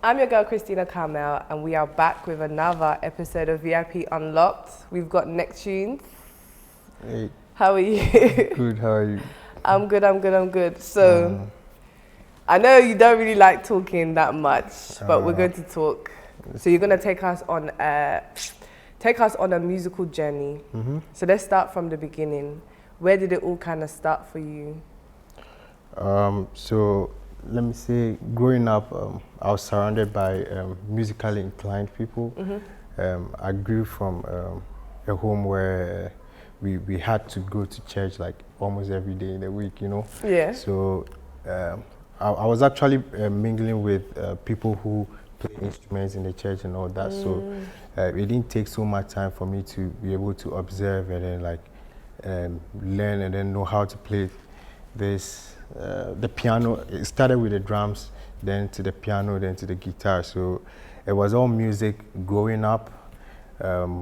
I'm your girl, Christina Carmel, and we are back with another episode of VIP Unlocked. We've got Nektunez. Hey. How are you? Good, how are you? I'm good. So, I know you don't really like talking that much, but we're going to talk. So you're going to take us on a musical journey. So let's start from the beginning. Where did it all kind of start for you? So let me say, growing up, I was surrounded by musically inclined people. I grew from a home where we had to go to church like almost every day in the week, you know? Yeah. So I was actually mingling with people who play instruments in the church and all that. So it didn't take so much time for me to be able to observe and then like learn and then know how to play this. The piano, it started with the drums, then to the piano, then to the guitar. So it was all music growing up. I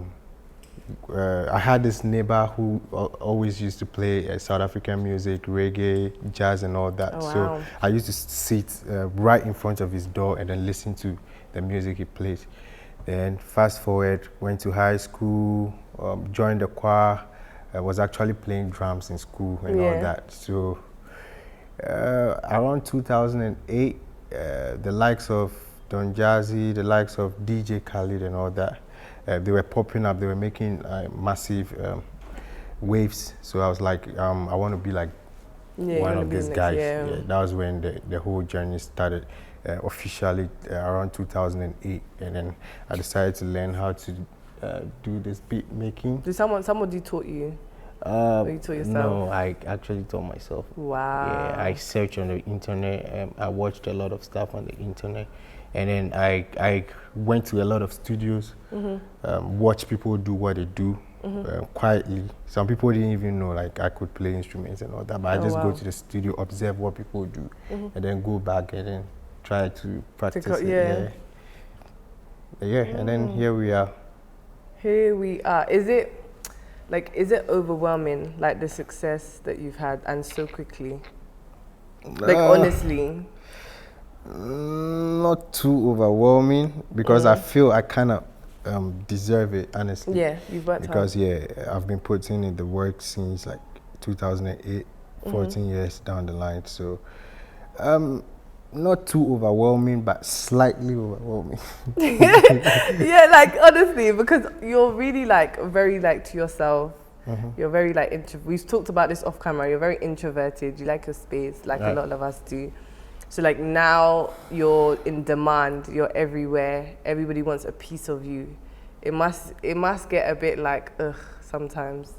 had this neighbor who always used to play South African music, reggae, jazz and all that. Oh, wow. So I used to sit right in front of his door and then listen to the music he played. Then fast forward, went to high school, joined the choir. I was actually playing drums in school and all that. So around 2008, the likes of Don Jazzy, the likes of DJ Khaled and all that, they were popping up. They were making massive waves. So I was like, I want to be like one of these guys. Yeah, that was when the whole journey started officially around 2008. And then I decided to learn how to do this beat making. Did somebody taught you? Or you taught yourself? No, I actually taught myself. Wow. Yeah, I searched on the internet. I watched a lot of stuff on the internet. And then I went to a lot of studios, watched people do what they do quietly. Some people didn't even know like I could play instruments and all that, but I just go to the studio, observe what people do, and then go back and then try to practice it. And then here we are. Is it overwhelming, like the success that you've had and so quickly? Like honestly? Not too overwhelming because I feel I kind of deserve it, honestly. Yeah, you've worked because I've been putting in the work since like 2008, 14 years down the line. So not too overwhelming, but slightly overwhelming. Yeah, like honestly, because you're really like very like to yourself. You're very like we've talked about this off camera. You're very introverted. You like your space, like a lot of us do. So like now you're in demand. You're everywhere. Everybody wants a piece of you. It must get a bit like ugh sometimes.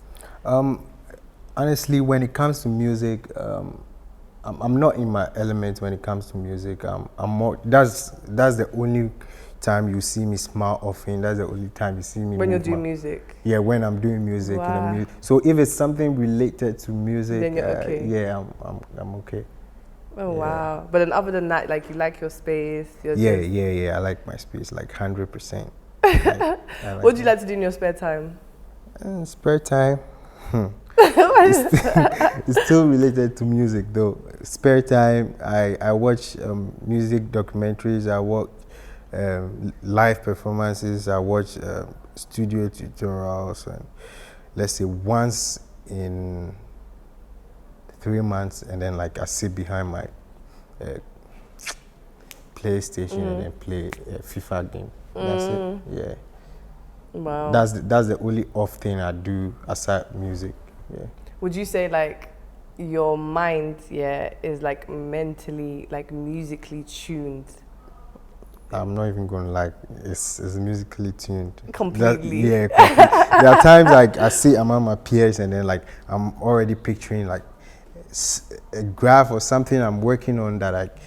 Honestly, when it comes to music, I'm not in my element when it comes to music. I'm more. That's the only time you see me smile often. That's the only time you see me when you're doing music. Yeah, when I'm doing music. Wow. So if it's something related to music, then you're okay. Yeah, I'm okay. Oh wow! But then other than that, like you like your space. Yeah. I like my space like 100%. What do you like to do in your spare time? Spare time. It's still related to music though. Spare time, I watch music documentaries, I watch live performances, I watch studio tutorials, and let's say once in 3 months, and then like I sit behind my PlayStation and then play a FIFA game. That's it. Yeah. Wow. That's the only off thing I do aside music. Yeah. Would you say like your mind, is like mentally, like musically tuned? I'm not even gonna lie, it's musically tuned. Completely. Completely. There are times like I see among my peers and then like I'm already picturing like a graph or something I'm working on that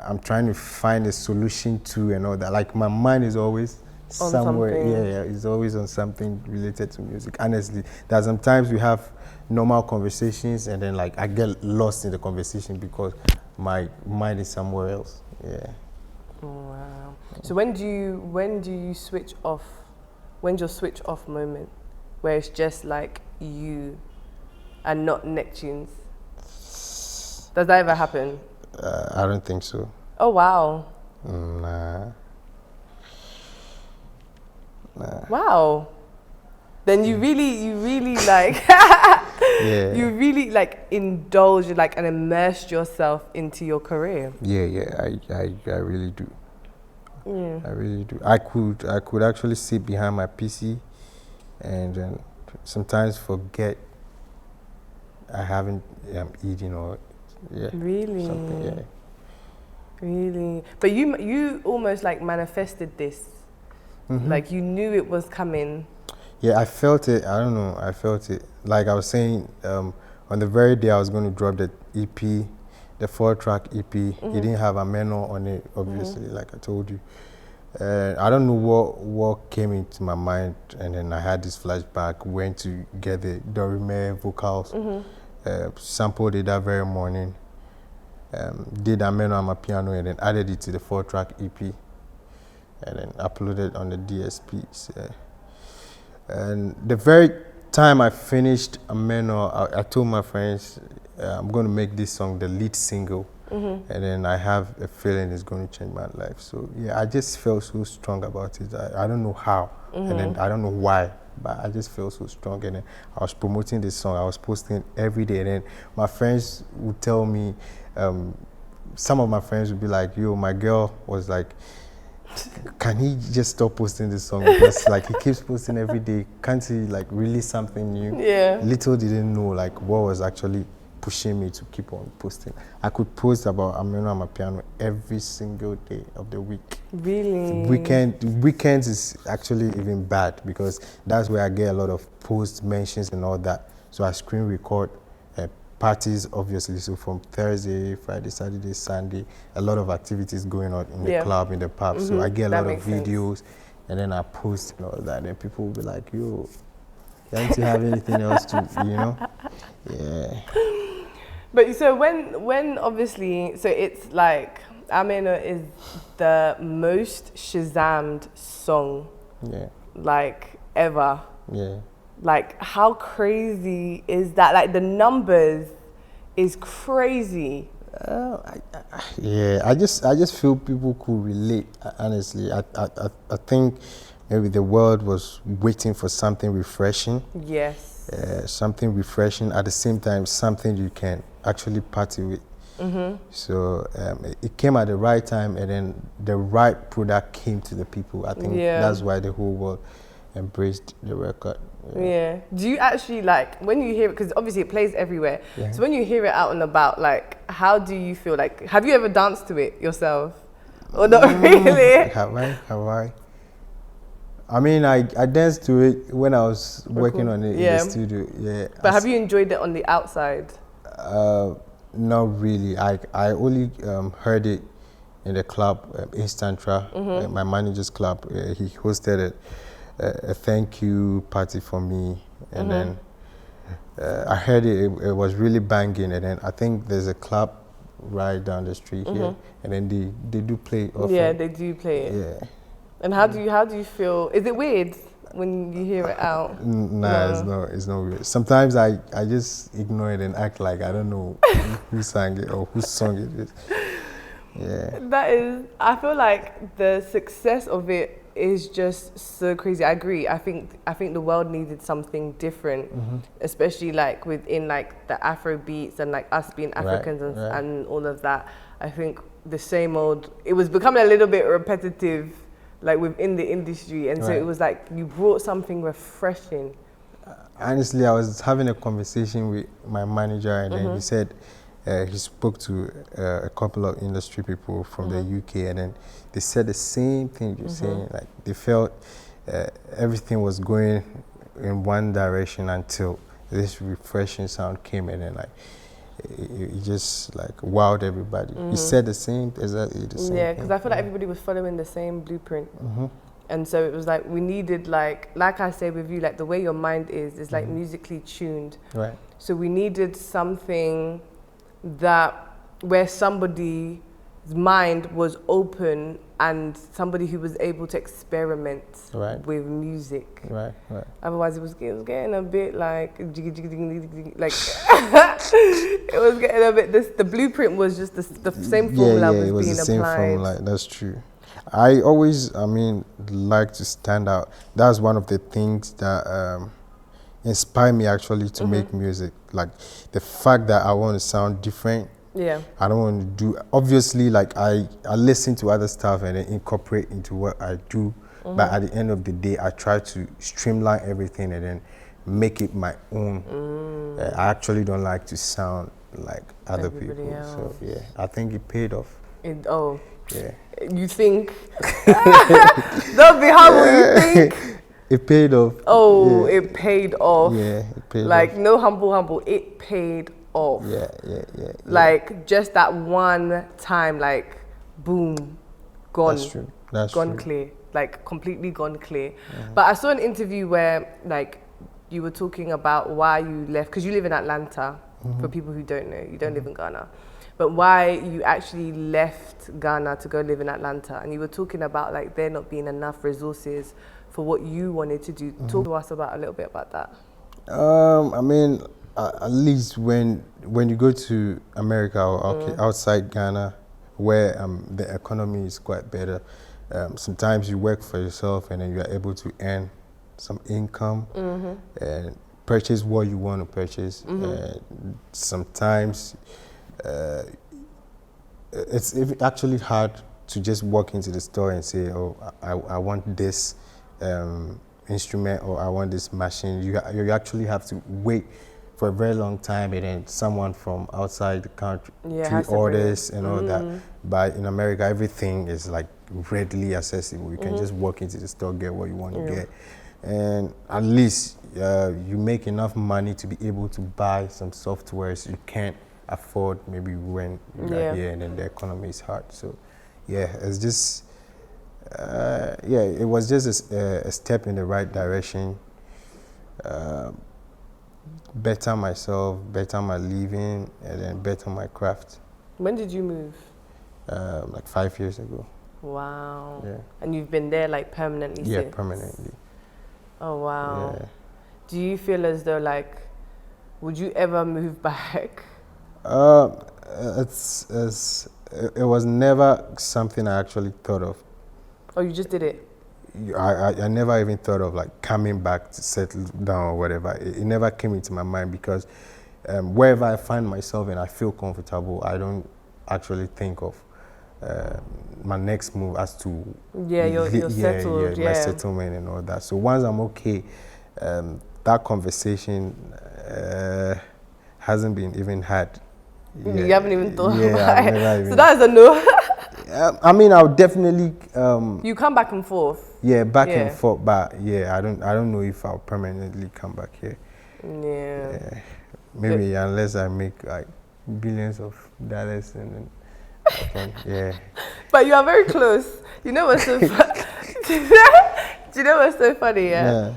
I'm trying to find a solution to and all that. Like my mind is always on somewhere. Something. Yeah, it's always on something related to music. Honestly, there are sometimes we have normal conversations and then like I get lost in the conversation because my mind is somewhere else. Yeah. Oh, wow. So when do you switch off? When's your switch off moment where it's just like you and not Nektunez? Does that ever happen? I don't think so. Oh wow. Nah. Wow. Then you really like, Yeah. you really like indulged like and immersed yourself into your career. Yeah, I really do. Yeah. I really do. I could actually sit behind my PC and then sometimes forget I haven't eaten or Really? something. Yeah. Really? But you almost like manifested this. Like you knew it was coming. Yeah, I felt it. I don't know. I felt it. Like I was saying, on the very day I was going to drop the EP, the 4-track EP, it didn't have AMENO on it, obviously, like I told you. I don't know what came into my mind, and then I had this flashback, went to get the Dorime vocals, sampled it that very morning, did AMENO AMAPIANO, and then added it to the 4-track EP, and then uploaded on the DSPs. And the very time I finished AMENO, I told my friends, I'm going to make this song the lead single. And then I have a feeling it's going to change my life. So yeah, I just felt so strong about it. I don't know how, and then I don't know why, but I just felt so strong. And then I was promoting this song. I was posting every day. And then my friends would tell me, some of my friends would be like, yo, my girl was like, can he just stop posting this song, because like he keeps posting every day, can't he like release something new? Yeah. Little didn't know like what was actually pushing me to keep on posting. I could post about AMENO AMAPIANO every single day of the week. Really? Weekends is actually even bad, because that's where I get a lot of post mentions and all that. So I screen record parties, obviously. So from Thursday, Friday, Saturday, Sunday, a lot of activities going on in the club, in the pub. So I get a lot of videos, and then I post and all that. And people will be like, yo, don't you have anything else to, you know? Yeah. But so when obviously, so it's like AMENO is the most Shazammed song, like ever. Yeah. Like how crazy is that? Like the numbers is crazy. I just feel people could relate. Honestly, I think maybe the world was waiting for something refreshing. Yes. Something refreshing, at the same time something you can actually party with. So it came at the right time, and then the right product came to the people. I think that's why the whole world embraced the record. Yeah. Do you actually like when you hear it, because obviously it plays everywhere, so when you hear it out and about, like how do you feel? Like have you ever danced to it yourself or not really? Have I? I mean, I danced to it when I was working on it in the studio. Yeah. But have you enjoyed it on the outside? Not really. I only heard it in the club, Instantra, my manager's club. He hosted a thank you party for me, and then I heard it was really banging. And then I think there's a club right down the street here, and then they do play it often. Yeah, they do play it. Yeah. And how do you feel? Is it weird when you hear it out? Nah, it's not weird. Sometimes I just ignore it and act like I don't know who sang it or whose song it is. Yeah. That is, I feel like the success of it is just so crazy. I agree. I think the world needed something different, especially like within like the Afro beats and like us being Africans and all of that. I think the same old, it was becoming a little bit repetitive, like within the industry, and so it was like you brought something refreshing. Honestly, I was having a conversation with my manager, and then he said he spoke to a couple of industry people from the UK, and then they said the same thing you're saying. Like they felt everything was going in one direction until this refreshing sound came in, and like it just like wowed everybody. He said exactly the same. Yeah, because I feel like everybody was following the same blueprint. And so it was like we needed like I say with you, like the way your mind is like musically tuned. Right. So we needed something that where somebody mind was open and somebody who was able to experiment with music. Right. Otherwise, it was getting a bit like like it was getting a bit. The blueprint was just the same formula was being applied. Yeah, it was the same formula. That's true. I always, like to stand out. That's one of the things that inspire me actually to make music. Like the fact that I want to sound different. Yeah. I don't want to do, obviously, like I listen to other stuff and then incorporate into what I do. But at the end of the day, I try to streamline everything and then make it my own. I actually don't like to sound like other people. Else. So yeah, I think it paid off. Yeah. You think? Don't be humble, you think? It paid off. Oh, yeah. It paid off. Yeah, it paid like, off. No humble, it paid off. Yeah. Like, just that one time, like, boom, gone. That's true. That's gone clear. Like, completely gone clear. But I saw an interview where, like, you were talking about why you left, because you live in Atlanta, for people who don't know. You don't live in Ghana. But why you actually left Ghana to go live in Atlanta. And you were talking about, like, there not being enough resources for what you wanted to do. Talk to us about a little bit about that. At least when you go to America or outside Ghana, where the economy is quite better, sometimes you work for yourself and then you are able to earn some income and purchase what you want to purchase. Sometimes it's actually hard to just walk into the store and say, oh, I want this instrument or I want this machine. You actually have to wait for a very long time and then someone from outside the country orders and all that. But in America, everything is like readily accessible. You can just walk into the store, get what you want to get. And at least you make enough money to be able to buy some softwares you can't afford maybe when you're here and then the economy is hard. So yeah, it's just, it was just a step in the right direction. Better myself, better my living, and then better my craft. When did you move? Like 5 years ago. Wow. Yeah. And you've been there like permanently since? Yeah, permanently. Oh, wow. Yeah. Do you feel as though, like, would you ever move back? It was never something I actually thought of. Oh, you just did it? I never even thought of like coming back to settle down or whatever. It never came into my mind because wherever I find myself and I feel comfortable, I don't actually think of my next move as to you're settled, my settlement and all that. So once I'm okay, that conversation hasn't been even had. You haven't even thought about it. So that is a no. I mean, I'll definitely. You come back and forth. Yeah, back and forth, but yeah, I don't know if I'll permanently come back here. Yeah. Maybe unless I make like billions of dollars and then. But you are very close. You know what's so funny? Do you know what's so funny? Yeah.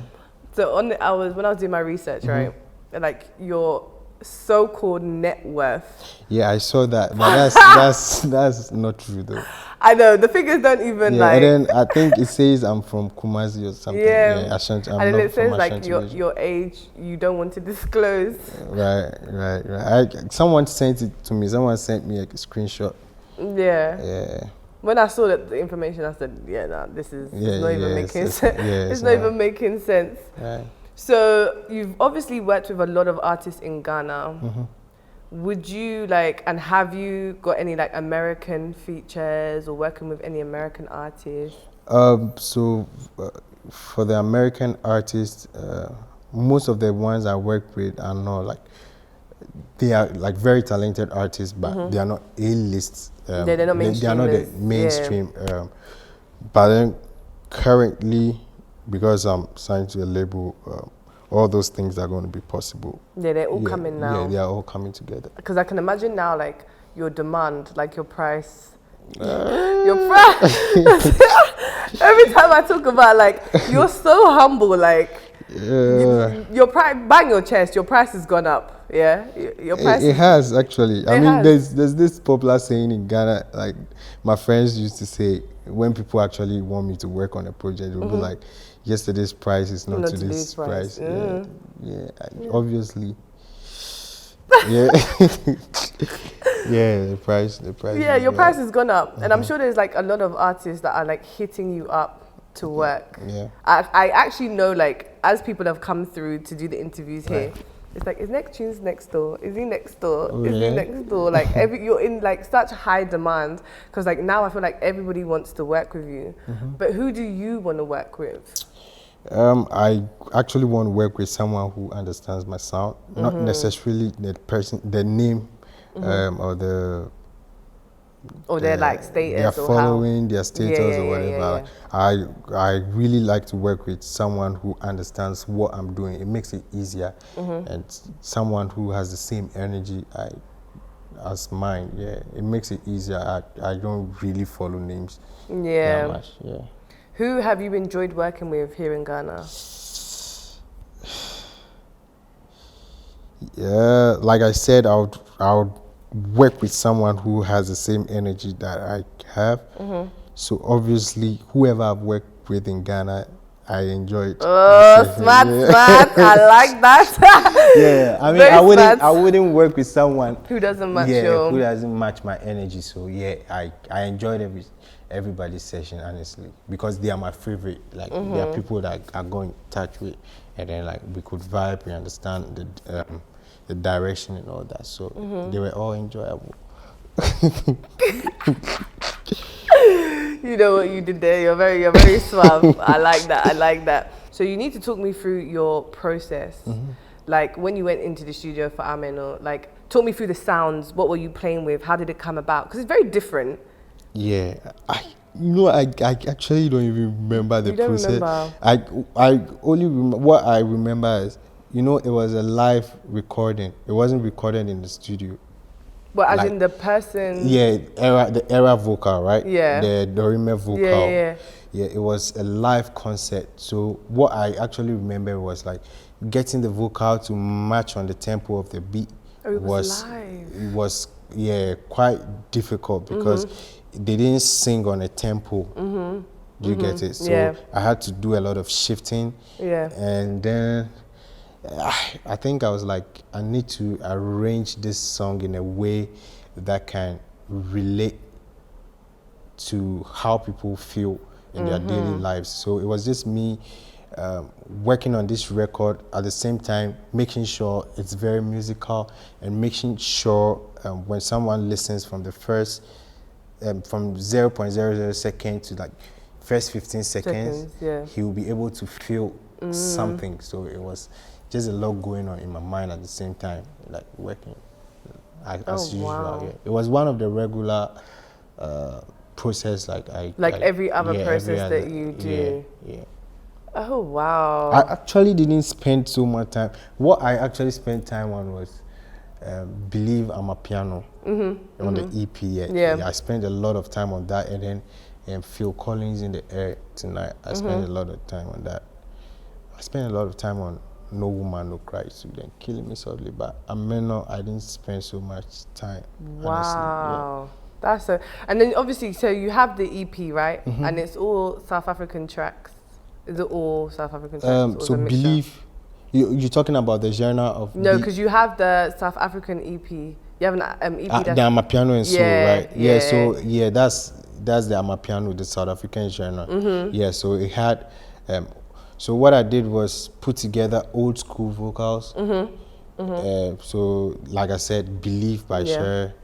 So when I was doing my research, right, like your so-called net worth. Yeah, I saw that, but that's not true though. I know the figures don't even like. And then I think it says I'm from Kumasi or something. Yeah, Ashanti. And then it says like your age. You don't want to disclose. Right. Someone sent it to me. Someone sent me a screenshot. Yeah. When I saw that the information, I said, this is not even making sense. It's not even making sense. Right. So you've obviously worked with a lot of artists in Ghana. Would you and have you got any like American features or working with any American artists? So for the American artists, most of the ones I work with are not like, they are like very talented artists, but they are not A-list. They're not mainstream. They are not the mainstream. But then currently, because I'm signed to a label, all those things are going to be possible. Yeah, they're all coming now. Yeah, they are all coming together. Because I can imagine now, like, your demand, like your price. Your price. Every time I talk about, like, you're so humble, like, Your price, bang your chest. Your price has gone up. Yeah, your price. It has actually. I mean, has. there's this popular saying in Ghana. Like my friends used to say, when people actually want me to work on a project, they'll be like, "Yesterday's price is not today's price." Yeah. Obviously. Yeah. Yeah, the price. Yeah, your price has gone up, and I'm sure there's like a lot of artists that are like hitting you up to work. Yeah. I actually know, like, as people have come through to do the interviews here, it's like, is Nektunez next door? Is he next door? Oh, is he next door? Like, you're in like such high demand, because like now I feel like everybody wants to work with you. But who do you want to work with? I actually want to work with someone who understands my sound, not necessarily the name, or their like status, their or following, their status, or whatever. Yeah. I really like to work with someone who understands what I'm doing. It makes it easier, and someone who has the same energy as mine. Yeah, it makes it easier. I don't really follow names that much. Yeah. Who have you enjoyed working with here in Ghana? Yeah, like I said, I would work with someone who has the same energy that I have. So obviously, whoever I've worked with in Ghana, I enjoyed. Oh, smart. I like that. Yeah, I mean, I wouldn't work with someone who doesn't match who doesn't match my energy. So yeah, I enjoyed everybody's session, honestly, because they are my favorite. Like they are people that I go in touch with, and then like we could vibe, we understand the direction and all that. So they were all enjoyable. You know what you did there. You're very suave. I like that. So you need to talk me through your process. Like when you went into the studio for AMENO, like talk me through the sounds. What were you playing with? How did it come about? Because it's very different. Yeah, I actually don't even remember the process. Remember? I only what I remember is, it was a live recording. It wasn't recorded in the studio. But as in the person? Yeah, the era vocal, right? Yeah. The Dorime vocal. Yeah. Yeah, it was a live concert. So what I actually remember was like getting the vocal to match on the tempo of the beat. Oh, it was live. It was quite difficult because they didn't sing on a tempo. Do you get it? So I had to do a lot of shifting. Yeah. And then I think I was like, I need to arrange this song in a way that can relate to how people feel in their daily lives. So it was just me working on this record, at the same time making sure it's very musical, and making sure when someone listens from the first from 0.00 second to like first 15 seconds, he will be able to feel something. So it was just a lot going on in my mind at the same time, like working as usual. Wow. Yeah. It was one of the regular process, like every other process that you do. Yeah. Oh wow. I actually didn't spend so much time. What I actually spent time on was Believe AMAPIANO on the EP. Yeah, I spent a lot of time on that, and then Phil Collins in the Air Tonight. I spent a lot of time on that. I spent a lot of time on No Woman No Cry, so then Killing Me Softly. But AMENO, I didn't spend so much time. Wow. Honestly. That's and then obviously, so you have the EP, right? And it's all South African tracks. Is it all South African tracks? So Believe, you're talking about the genre of... No, because you have the South African EP. You have an EP that's... The AMAPIANO and Soul, right? Yeah, so yeah, that's the AMAPIANO, the South African genre. Yeah, so it had... so what I did was put together old school vocals. So like I said, Believe by Cher,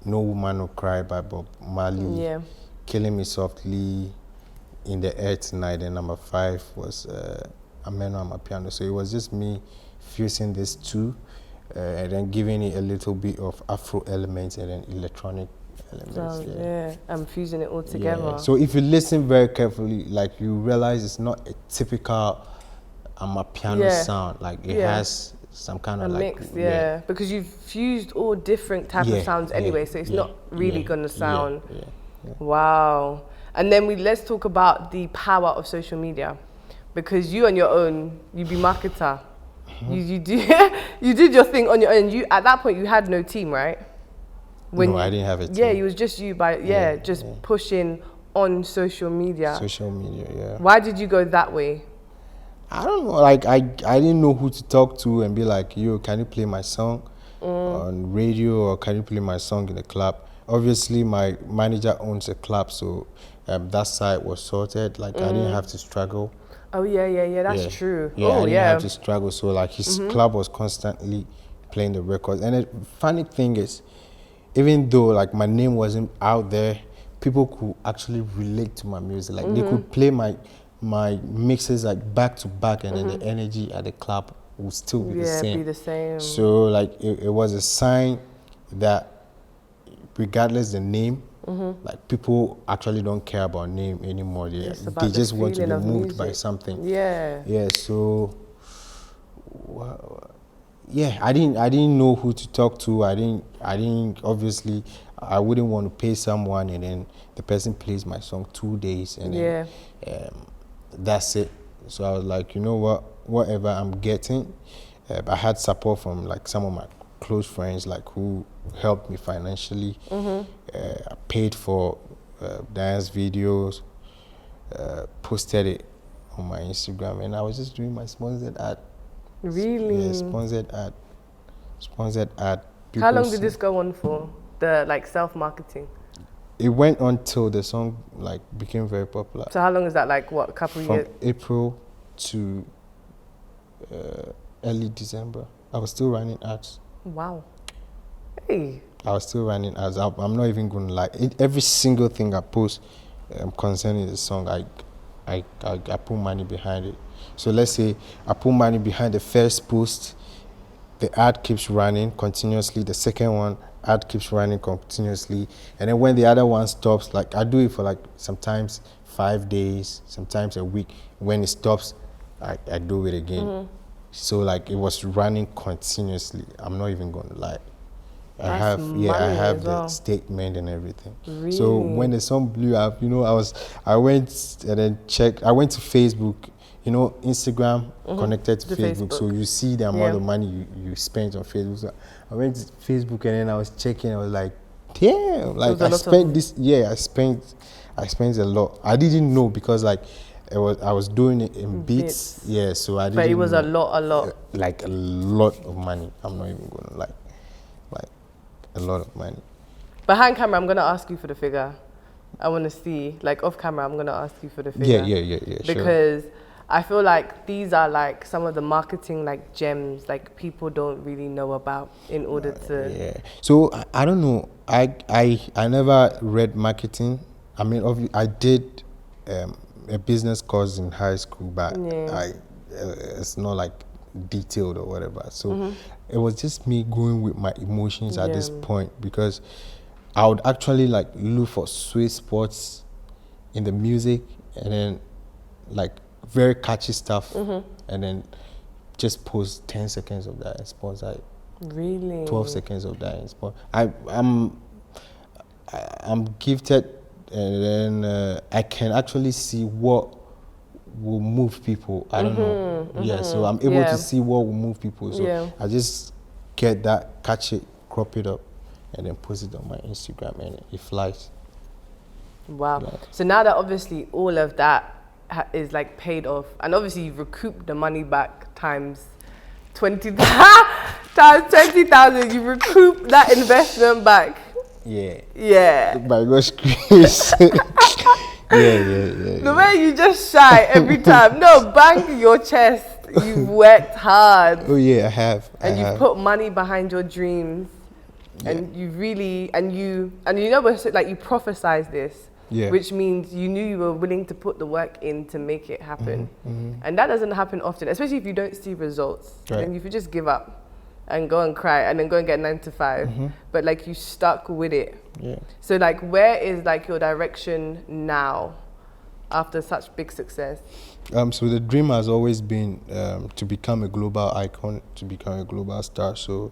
No Woman No Cry by Bob Marley, Killing Me Softly, In the Air Tonight, and number 5 was AMENO AMAPIANO. So it was just me fusing these two and then giving it a little bit of Afro elements and then electronic elements. I'm fusing it all together. So if you listen very carefully, like you realize it's not a typical AMAPIANO sound. Like it has some kind of like mix, because you've fused all different types of sounds anyway, so it's not really gonna sound. Wow. And then let's talk about the power of social media, because you on your own, you be marketer. You did your thing on your own. You at that point you had no team, right? No, I didn't have a team. Yeah, it was just you pushing on social media. Social media, yeah. Why did you go that way? I don't know. Like I didn't know who to talk to and be like, yo, can you play my song on radio, or can you play my song in the club? Obviously, my manager owns a club, so that side was sorted. Like I didn't have to struggle. Oh yeah, that's true. Yeah, I didn't have to struggle. So like his club was constantly playing the records. And the funny thing is, even though like my name wasn't out there, people could actually relate to my music. Like they could play my mixes like back to back, and then the energy at the club would still be the same. So like it was a sign that regardless the name, like people actually don't care about name anymore. They just want to be moved by something. Yeah. So yeah, I didn't know who to talk to. I didn't obviously I wouldn't want to pay someone and then the person plays my song 2 days and then that's it. So I was like, you know what, whatever I'm getting. I had support from like some of my close friends like who helped me financially. I paid for dance videos, posted it on my Instagram, and I was just doing my sponsored ad. Really? Yeah, sponsored ad. How long did this go on for? The like self-marketing? It went on till the song like became very popular. So how long is that? Like what, a couple of years? From April to early December. I was still running ads. Wow. Hey. I was still running ads. I'm not even going to lie. Every single thing I post concerning the song, I put money behind it. So let's say I put money behind the first post, the ad keeps running continuously. The second one, ad keeps running continuously. And then when the other one stops, like I do it for like sometimes 5 days, sometimes a week. When it stops, I do it again. So like it was running continuously. I'm not even going to lie. I have the statement and everything. Really? So when the song blew up, you know, I went and then checked. I went to Facebook. You know, Instagram connected to Facebook, so you see the amount of money you spent on Facebook. So I went to Facebook and then I was checking. I was like, damn, like I spent this. Yeah, I spent a lot. I didn't know because like I was doing it in bits. Yeah, so I didn't. But it was a lot. Like a lot of money. I'm not even gonna like a lot of money. Behind camera, I'm gonna ask you for the figure. I want to see, like off camera, I'm gonna ask you for the figure. Yeah. Because I feel like these are like some of the marketing like gems like people don't really know about in order to. Yeah. So I don't know. I never read marketing. I mean, I did a business course in high school, but it's not like detailed or whatever. So it was just me going with my emotions at this point, because I would actually like look for sweet spots in the music and then like very catchy stuff and then just post 10 seconds of that and sponsor it. Really? 12 seconds of that and sponsor. I'm gifted, and then I can actually see what will move people. I don't know. Yeah, so I'm able to see what will move people. So I just get that, catch it, crop it up, and then post it on my Instagram, and it flies. Wow. Yeah. So now that obviously all of that is like paid off, and obviously you've recouped the money back times 20,000, you recoup that investment back. Yeah. By God's grace. Yeah. The way you just shy every time. No, bang your chest. You've worked hard. Oh yeah, I have. And you've put money behind your dreams. Yeah. And you really, and you know, like you prophesized this. Yeah. Which means you knew you were willing to put the work in to make it happen. And that doesn't happen often, especially if you don't see results. Right. And if you just give up and go and cry and then go and get 9 to 5, but like you stuck with it. Yeah. So like, where is like your direction now after such big success? So the dream has always been to become a global icon, to become a global star. So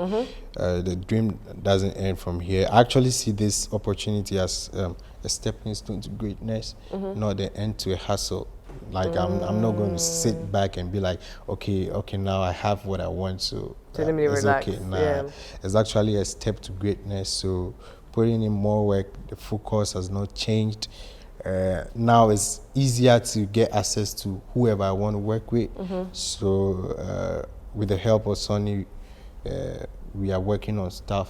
the dream doesn't end from here. I actually see this opportunity as a stepping stone to greatness, not the end to a hustle. Like I'm not going to sit back and be like, okay, now I have what I want, so let me it's relax. okay. Nah, Yeah. it's actually a step to greatness. So putting in more work, the focus has not changed. Now it's easier to get access to whoever I want to work with. So with the help of Sonny, we are working on stuff,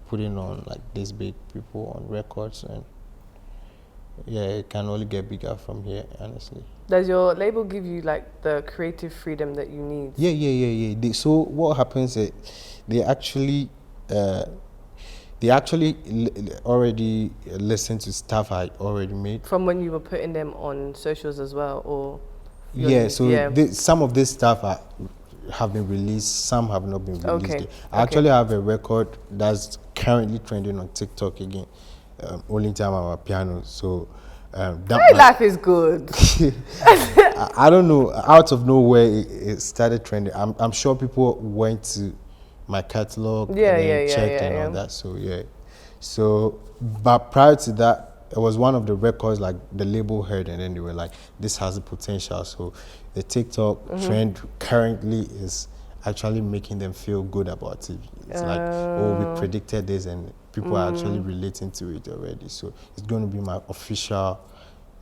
putting on like this big people on records, and yeah, it can only get bigger from here, honestly. Does your label give you like the creative freedom that you need? Yeah. So what happens is they actually already listen to stuff I already made. From when you were putting them on socials as well, or? Yeah, so some of this stuff have been released, some have not been released. Okay. I actually have a record that's currently trending on TikTok again. Only time AMAPIANO. So my life is good. I don't know. Out of nowhere, it started trending. I'm sure people went to my catalog and checked and all that. So yeah. So, but prior to that, it was one of the records like the label heard, and then they were like, "This has the potential." So, the TikTok trend currently is actually making them feel good about it. It's like, oh, we predicted this, and people are actually relating to it already. So, it's going to be my official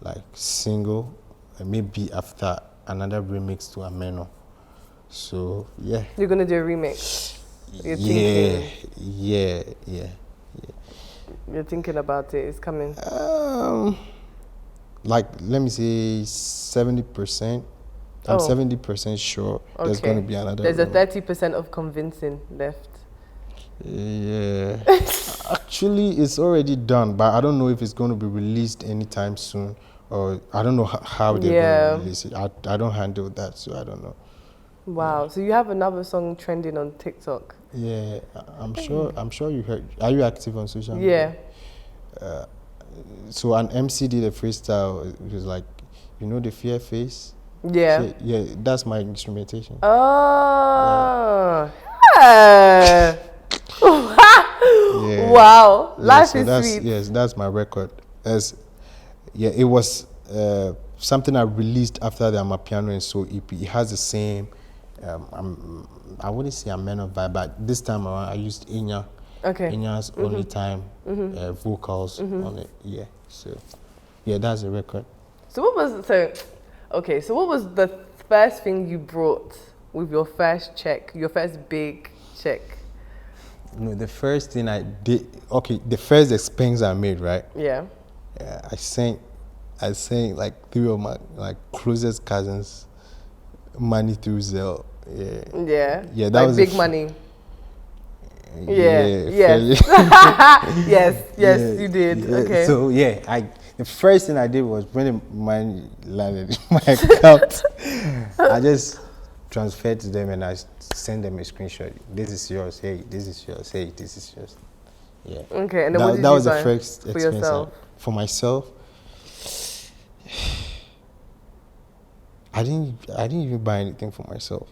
like single, and maybe after another remix to AMENO. So yeah. You're gonna do a remix. Yeah. You're thinking about it. It's coming. Like let me say 70%. I'm 70% sure there's going to be another. There's a 30% of convincing left. Yeah. Actually, it's already done, but I don't know if it's going to be released anytime soon, or I don't know how they're going to release it. I don't handle that, so I don't know. Wow. Yeah. So you have another song trending on TikTok. Yeah, I'm sure you heard. Are you active on social media? Yeah. So an MC did a freestyle. It was like, you know, the fear face. Yeah. Yeah, that's my instrumentation. Oh. Yeah. Yeah. Wow. Life is sweet. Yes, that's my record. It was something I released after the AMAPIANO and Soul EP. It has the same. I wouldn't say AMENO vibe, but this time around I used Inya. Okay. Inya's only time vocals on it. Yeah. So yeah, that's the record. So what was the first thing you brought with your first check, your first big check? No, the first thing I did. Okay, the first expense I made, right? Yeah. I sent like 3 of my like closest cousins money through Zelle. Yeah, that like was big money. Yes. Yes, you did. Yeah. Okay. So the first thing I did was when the money landed in my account, I just transferred to them and I sent them a screenshot. This is yours. Hey, this is yours. Hey, this is yours. Yeah. Okay. And then what did you was buy the first for yourself? For myself, I didn't even buy anything for myself.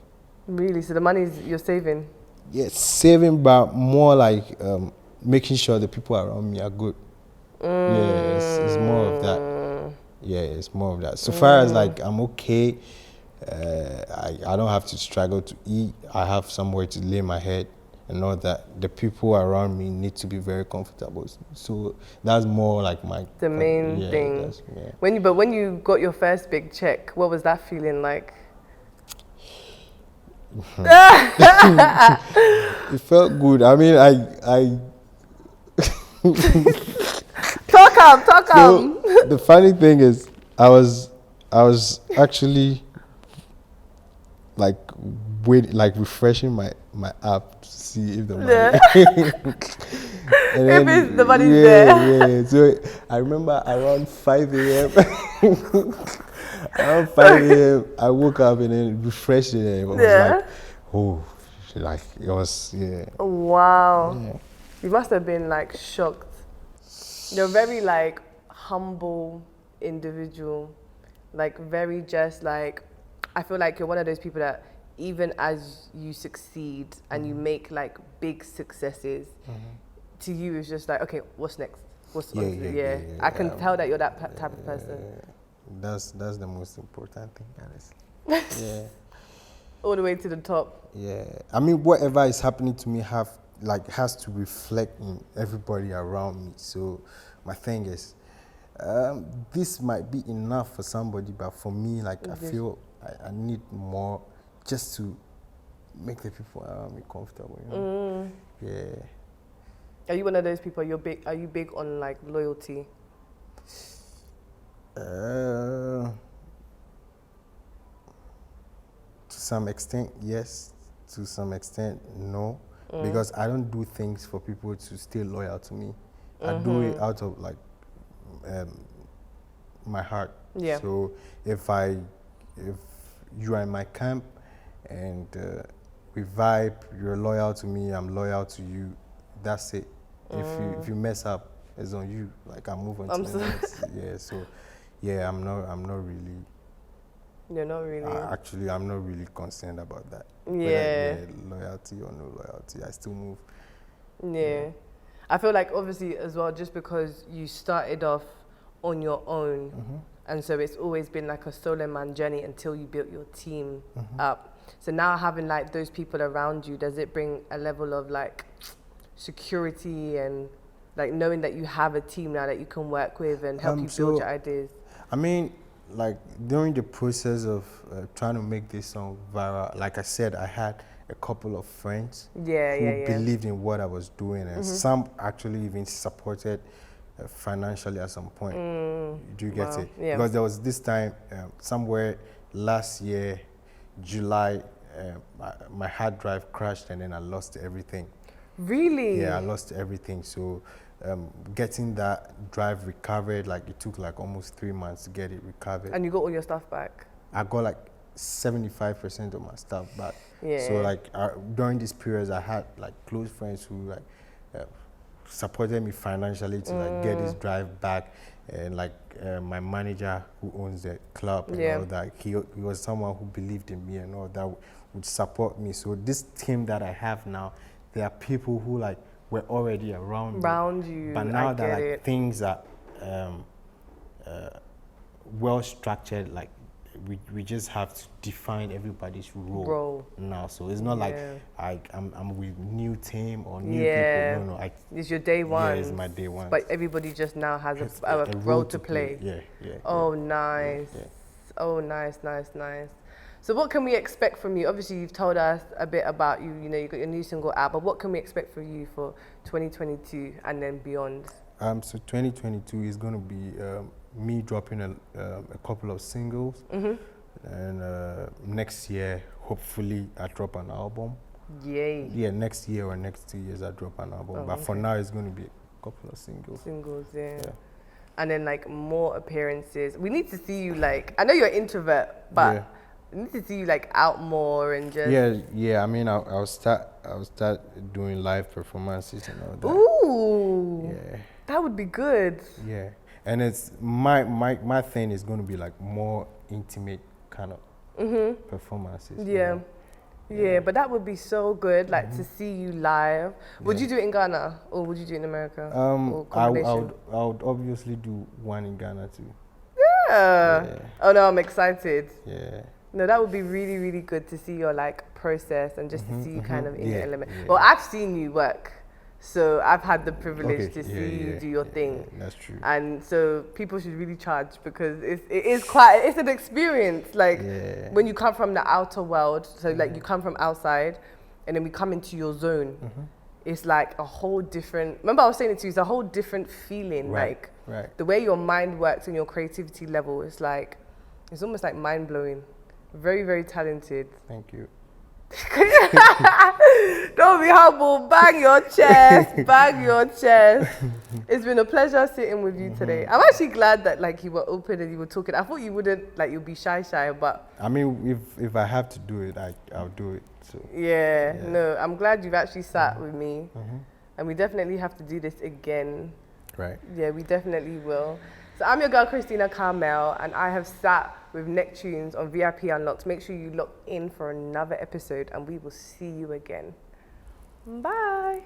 Really? So the money you're saving? Yes, saving, but more like making sure the people around me are good. Yeah, it's more of that. Yeah, it's more of that. So far as like I'm okay, I don't have to struggle to eat. I have somewhere to lay my head and all that. The people around me need to be very comfortable. So that's more like the main thing. Yeah. When you got your first big check, what was that feeling like? It felt good. I mean, I talk so the funny thing is, I was actually like refreshing my app to see if the money if the money's there. Yeah. So I remember around 5 a.m. Around 5 a.m. I woke up and then refreshed it, and it was like, oh, like it was, Wow. Yeah. You must have been like shocked. You're very like humble individual, like very just like, I feel like you're one of those people that even as you succeed and you make like big successes, to you it's just like, okay, what's next? I can tell that you're that type of person. That's the most important thing, honestly. Yeah. All the way to the top. Yeah. I mean, whatever is happening to me has to reflect in everybody around me. So my thing is, this might be enough for somebody, but for me, like, I feel I need more just to make the people around me comfortable, you know? Yeah. Are you one of those people? Are you big on like loyalty? To some extent, yes. To some extent, no. Because I don't do things for people to stay loyal to me. I do it out of like my heart. Yeah. So if you are in my camp and we vibe, you're loyal to me, I'm loyal to you. That's it. If you mess up, it's on you. Like, I move on to the next. Yeah. So, yeah, I'm not really. You're not really. Actually, I'm not really concerned about that. Yeah. Loyalty or no loyalty, I still move. Yeah. I feel like obviously as well, just because you started off on your own, and so it's always been like a solo man journey until you built your team up. So now having like those people around you, does it bring a level of like security and like knowing that you have a team now that you can work with and help you build your ideas? I mean, like during the process of trying to make this song viral, like I said, I had a couple of friends who believed in what I was doing, and some actually even supported financially at some point. Do you get it? Yeah. Because there was this time, somewhere last year, July, my hard drive crashed and then I lost everything. Really? Yeah, I lost everything. So getting that drive recovered, like it took like almost 3 months to get it recovered. And you got all your stuff back? I got like 75% of my stuff back. Yeah. So like during these periods, I had like close friends who like supported me financially to like get this drive back, and like my manager who owns the club and all that, he was someone who believed in me and all that, would support me. So this team that I have now, there are people who like were already around you, but now that like things are well structured, like we just have to define everybody's role now. So it's not like I'm with new team or new people. No, it's your day one. Yeah, it's my day one. But everybody just now has a role to play. Yeah. Oh, nice. Yeah. Oh, nice. So what can we expect from you? Obviously, you've told us a bit about you. You know, you got your new single out, but what can we expect from you for 2022 and then beyond? So 2022 is going to be me dropping a couple of singles, and next year, hopefully, I drop an album. Yay! Yeah, next year or next 2 years, I drop an album. But for now, it's going to be a couple of singles. Yeah. And then like more appearances. We need to see you like. I know you're an introvert, but we need to see you like out more and just. Yeah. I mean, I'll start doing live performances and all that. Ooh. Yeah. That would be good. Yeah. And it's my thing is going to be like more intimate kind of performances. Yeah. Yeah, but that would be so good, like to see you live. Would you do it in Ghana or would you do it in America? I would obviously do one in Ghana too. Yeah. Oh no, I'm excited. Yeah. No, that would be really, really good to see your like process and just to see you kind of in your element. Well, I've seen you work. So I've had the privilege to see you do your thing. That's true. And so people should really charge because it's an experience. Like when you come from the outer world, so like you come from outside and then we come into your zone, it's like a whole different, remember I was saying it to you, it's a whole different feeling. Like the way your mind works and your creativity level, it's like, it's almost like mind blowing. Very, very talented. Thank you. Don't be humble. Bang your chest. Bang your chest. It's been a pleasure sitting with you today. I'm actually glad that like you were open and you were talking. I thought you wouldn't, like you'd be shy, but I mean, if I have to do it, I'll do it. So no, I'm glad you've actually sat with me, and we definitely have to do this again. Right. Yeah, we definitely will. So I'm your girl, Christina Carmel, and I have sat with Nektunez on VIP Unlocked. Make sure you lock in for another episode, and we will see you again. Bye.